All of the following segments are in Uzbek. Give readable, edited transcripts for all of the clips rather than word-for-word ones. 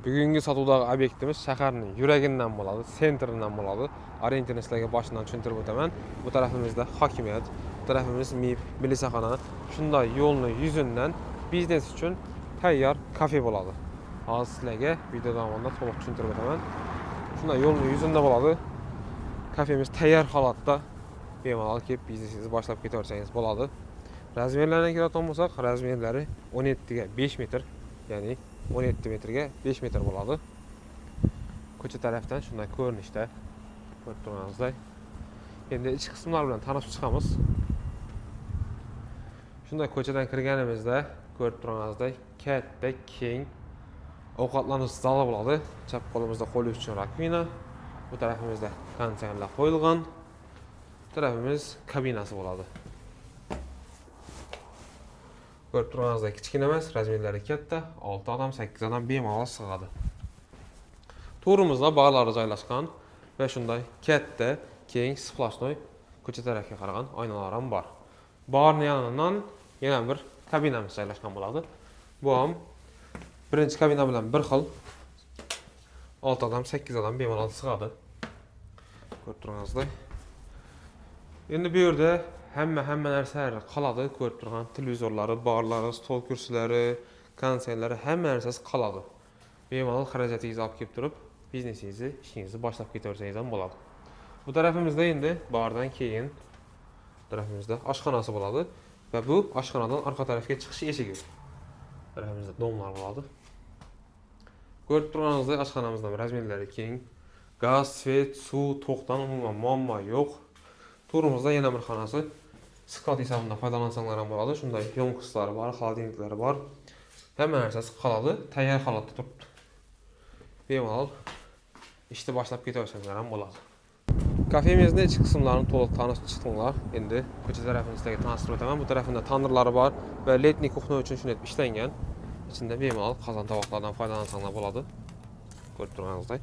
Bugungi sotuvdagi obyektimiz shaharning yuragidan bo'ladi, sentridan bo'ladi. Orientirni sizlarga boshidan tushuntirib o'taman. Bu tarafimizda hokimiyat, bu tarafimiz MIB, milisaxona. Shunday yo'lning yuzidan biznes uchun tayyor kafe bo'ladi. Hozir sizlarga video davomida to'liq tushuntirib o'taman. Shunday yo'lning yuzida bo'ladi. Kafemiz tayyor holatda bemalol kelib biznesingizni boshlab ketaversangiz bo'ladi. Razmerlarga keladigan bo'lsak, razmerlari 17 ga 5 metr, ya'ni 17 metrga 5 metr bo'ladi. Ko'cha tarafdan shunday ko'rinishda ko'rib turganingizdek. Endi ichki qismlar bilan tanishib chiqamiz. Shunday ko'chadan kirganimizda ko'rib turganingizdek, katta, keng ovqatlanish zali bo'ladi. Chap qo'limizda qo'l yuvish uchun rakvina, bu tarafimizda konditsionerlar qo'yilgan. Bu tarafimiz kabinasi bo'ladi. Ko'rib turganingizdek, kichkina emas, razmerlari katta, 6 odam, 8 odam bemalol sig'adi. To'rimizda barlari joylashgan va shunday katta, keng, splashnoy ko'cha tarafga qaragan oynalar ham bor. Barning yonidan yana bir kabinamiz joylashgan bo'ladi. Bu ham birinchi kabina bilan bir xil 6 odam, 8 odam bemalol sig'adi. Ko'rib turganingizdek. Endi bu yerda hamma narsalar qoladi. Ko'rib turgan televizorlari, barlari, stol kursilari, konditsionerlari hamma narsasi qoladi. Bemalol xarajatingizni olib kelib turib, biznesingizni, ishingizni boshlab ketaversangiz ham bo'ladi. Bu tarafimizda endi bardan keyin tarafimizda oshxonasi bo'ladi va bu oshxonadan orqa tarafga chiqish eshigi. Tarafimizda domlar bo'ladi. Ko'rib turganingizdek, oshxonamizning razmerlari keng. Gaz, svet, suv, to'qdan umuman muammo yo'q. To'rimizda yana bir xonasi sklad hisobidan foydalansanglar ham bo'ladi. Shunday yomg'irlari bor, xolodilniklari bor. Hamma narsasi qoladi, tayyor holatda turibdi. Bemalol ishni boshlab ketaversanglar ham bo'ladi. Kafemizning ichki qismlarini to'liq tanishib chiqdinglar. Endi ko'cha tarafimizga tanishtirib o'taman. Bu tarafida tandirlari bor va letniy kuxna uchun shunday ishlangan. Ichida bemalol qozon tovoqlardan foydalansanglar bo'ladi. Ko'rib turganingizdek.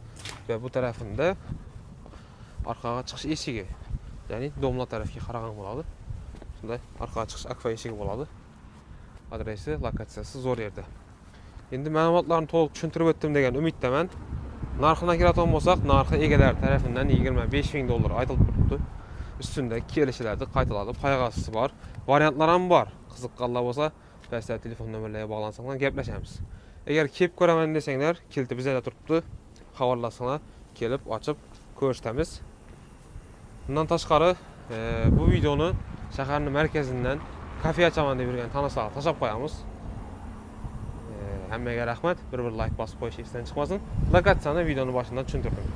Va bu tarafida orqaga chiqish eshigi, ya'ni domla tarafga qaragan bo'ladi. Shunday orqaga chiqish akfa eshigi bo'ladi. Adresi, lokatsiyasi zo'r yerda. Endi ma'lumotlarni to'liq tushuntirib o'tdim degan umiddaman. Narxini keladigan bo'lsak, narxi egalar tarafidan $25,000 aytilib turibdi. Ustunda kelishlarni qaytaladi, qo'yag'asi bor. Variantlar ham bor. Qiziqqanlar bo'lsa, pastda telefon nomerlariga bog'lansanglar gaplashamiz. Agar kelib ko'raman desanglar, kiliti bizda turibdi. Xabarlasanglar, kelib ochib ko'rsatamiz. Bundan tashqari, bu videoni shaharning markazidan kafe ochaman deb yurgan tanishlarga tashlab qo'yamiz. Hammaga rahmat. Bir like bosib qo'yish esdan chiqmasin. Lokatsiyani videoni boshidan tushuntirdim.